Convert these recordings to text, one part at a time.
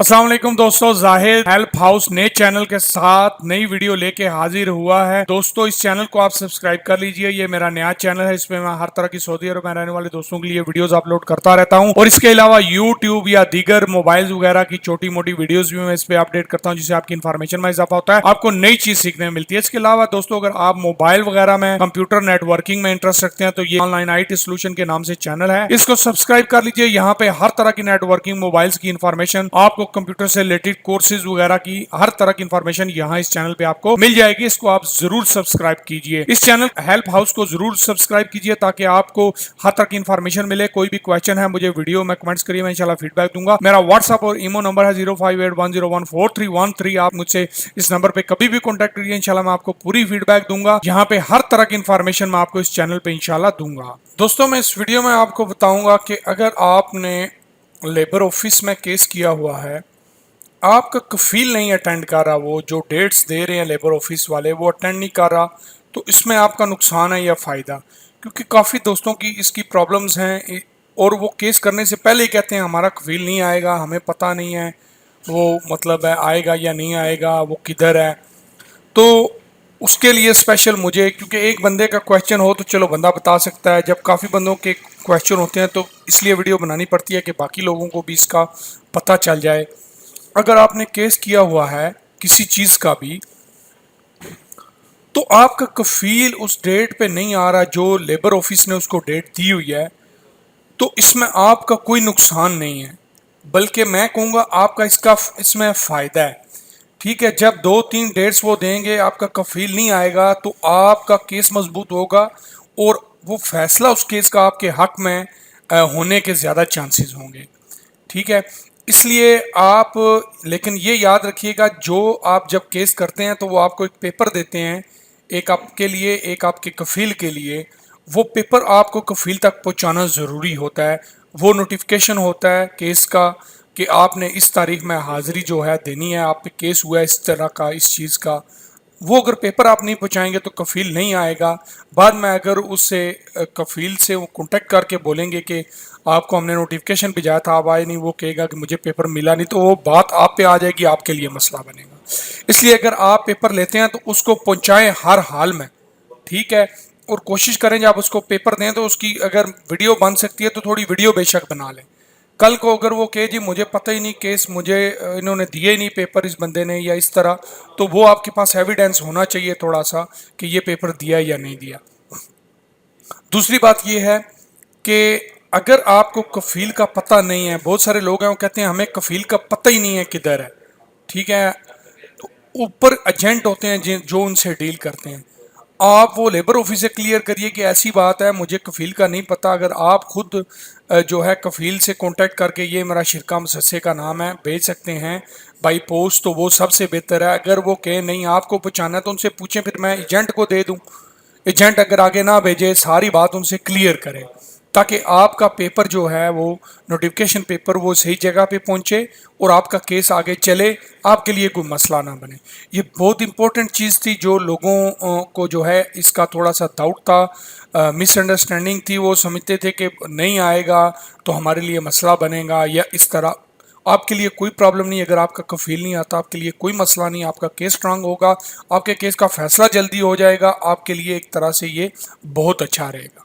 अस्सलाम वालेकुम दोस्तों, जाहिद हेल्प हाउस नए चैनल के साथ नई वीडियो लेके हाजिर हुआ है। दोस्तों, इस चैनल को आप सब्सक्राइब कर लीजिए। ये मेरा नया चैनल है, इसमें मैं हर तरह की सऊदी अरब में रहने वाले दोस्तों के लिए वीडियोस अपलोड करता रहता हूं और इसके अलावा यूट्यूब या दीगर मोबाइल वगैरह की छोटी मोटी वीडियोस भी मैं इस पे अपडेट करता हूं, जिससे आपकी इन्फॉर्मेशन में इजाफा होता है, आपको नई चीज सीखने मिलती है। इसके अलावा दोस्तों, अगर आप मोबाइल वगैरह में कंप्यूटर नेटवर्किंग में इंटरेस्ट रखते हैं तो ये ऑनलाइन IT सोल्यूशन के नाम से चैनल है, इसको सब्सक्राइब कर लीजिए। यहाँ पे हर तरह की नेटवर्किंग मोबाइल्स की इन्फॉर्मेशन, आपको कंप्यूटर से रिलेटेड कोर्सेज वगैरह की हर तरह की इंफॉर्मेशन यहाँ इस चैनल पे आपको मिल जाएगी। इसको आप जरूर सब्सक्राइब कीजिए। इस चैनल हेल्प हाउस को जरूर सब्सक्राइब कीजिए ताकि आपको हर तरह की इंफॉर्मेशन मिले। कोई भी क्वेश्चन है मुझे वीडियो में कमेंट्स करिए, मैं इंशाल्लाह फीडबैक दूंगा। मेरा व्हाट्सएप और ईमो नंबर है 0581014313। आप मुझसे इस नंबर पे कभी भी कॉन्टैक्ट करिए, इंशाल्लाह मैं आपको पूरी फीडबैक दूंगा। यहाँ पे हर तरह की इंफॉर्मेशन मैं आपको इस चैनल पे इंशाल्लाह दूंगा। दोस्तों, मैं इस वीडियो में आपको बताऊंगा कि अगर आपने लेबर ऑफिस में केस किया हुआ है, आपका कफील नहीं अटेंड कर रहा, वो जो डेट्स दे रहे हैं लेबर ऑफिस वाले वो अटेंड नहीं कर रहा, तो इसमें आपका नुकसान है या फ़ायदा? क्योंकि काफ़ी दोस्तों की इसकी प्रॉब्लम्स हैं और वो केस करने से पहले ही कहते हैं हमारा कफील नहीं आएगा, हमें पता नहीं है वो मतलब है आएगा या नहीं आएगा, वो किधर है। तो उसके लिए स्पेशल मुझे, क्योंकि एक बंदे का क्वेश्चन हो तो चलो बंदा बता सकता है, जब काफ़ी बंदों के क्वेश्चन होते हैं तो इसलिए वीडियो बनानी पड़ती है कि बाकी लोगों को भी इसका पता चल जाए। अगर आपने केस किया हुआ है किसी चीज का भी, तो आपका कफील उस डेट पे नहीं आ रहा जो लेबर ऑफिस ने उसको डेट दी हुई है, तो इसमें आपका कोई नुकसान नहीं है, बल्कि मैं कहूँगा आपका इसमें फायदा है। ठीक है, जब 2-3 डेट्स वो देंगे, आपका कफील नहीं आएगा तो आपका केस मजबूत होगा और वो फैसला उस केस का आपके हक में होने के ज़्यादा चांसेस होंगे। ठीक है, इसलिए आप, लेकिन ये याद रखिएगा, जो आप जब केस करते हैं तो वो आपको एक पेपर देते हैं, एक आपके लिए एक आपके कफील के लिए। वो पेपर आपको कफील तक पहुंचाना ज़रूरी होता है। वो नोटिफिकेशन होता है केस का कि आपने इस तारीख में हाज़िरी जो है देनी है, आप पे केस हुआ है इस तरह का, इस चीज़ का। वो अगर पेपर आप नहीं पहुंचाएंगे तो कफील नहीं आएगा। बाद में अगर उससे कफील से वो कांटेक्ट करके बोलेंगे कि आपको हमने नोटिफिकेशन भेजा था, आप आए नहीं, वो कहेगा कि मुझे पेपर मिला नहीं, तो वो बात आप पे आ जाएगी, आपके लिए मसला बनेगा। इसलिए अगर आप पेपर लेते हैं तो उसको पहुंचाएं हर हाल में। ठीक है, और कोशिश करें जब उसको पेपर दें तो उसकी अगर वीडियो बन सकती है तो थोड़ी वीडियो बेशक बना लें। कल को अगर वो कहे जी मुझे पता ही नहीं, केस मुझे इन्होंने दिए ही नहीं पेपर इस बंदे ने या इस तरह, तो वो आपके पास एविडेंस होना चाहिए थोड़ा सा कि ये पेपर दिया या नहीं दिया। दूसरी बात ये है कि अगर आपको कफील का पता नहीं है, बहुत सारे लोग हैं वो कहते हैं हमें कफील का पता ही नहीं है किधर है। ठीक है, तो ऊपर एजेंट होते हैं जो उनसे डील करते हैं। आप वो लेबर ऑफिस से क्लियर करिए कि ऐसी बात है, मुझे कफील का नहीं पता। अगर आप खुद जो है कफील से कांटेक्ट करके ये मेरा शिरका मुसस्से का नाम है भेज सकते हैं बाई पोस्ट, तो वो सबसे बेहतर है। अगर वो कहे नहीं आपको पहुँचाना है तो उनसे पूछें, फिर मैं एजेंट को दे दूँ। एजेंट अगर आगे ना भेजे, सारी बात उनसे क्लियर करें ताकि आपका पेपर जो है वो नोटिफिकेशन पेपर वो सही जगह पे पहुंचे और आपका केस आगे चले, आपके लिए कोई मसला ना बने। ये बहुत इंपॉर्टेंट चीज़ थी जो लोगों को जो है इसका थोड़ा सा डाउट था, मिसअंडरस्टैंडिंग थी। वो समझते थे कि नहीं आएगा तो हमारे लिए मसला बनेगा या इस तरह। आपके लिए कोई प्रॉब्लम नहीं, अगर आपका कफील नहीं आता आपके लिए कोई मसला नहीं, आपका केस स्ट्रांग होगा, आपके केस का फैसला जल्दी हो जाएगा, आपके लिए एक तरह से ये बहुत अच्छा रहेगा।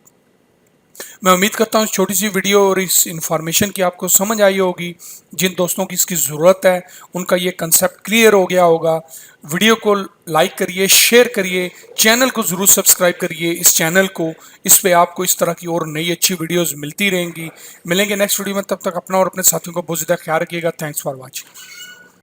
मैं उम्मीद करता हूँ इस छोटी सी वीडियो और इस इन्फॉर्मेशन की आपको समझ आई होगी। जिन दोस्तों की इसकी ज़रूरत है उनका ये कंसेप्ट क्लियर हो गया होगा। वीडियो को लाइक करिए, शेयर करिए, चैनल को ज़रूर सब्सक्राइब करिए। इस चैनल को, इस पे आपको इस तरह की और नई अच्छी वीडियोज़ मिलती रहेंगी। मिलेंगे नेक्स्ट वीडियो में, तब तक अपना और अपने साथियों का बहुत ज़्यादा ख्याल रखिएगा। Thanks for watching.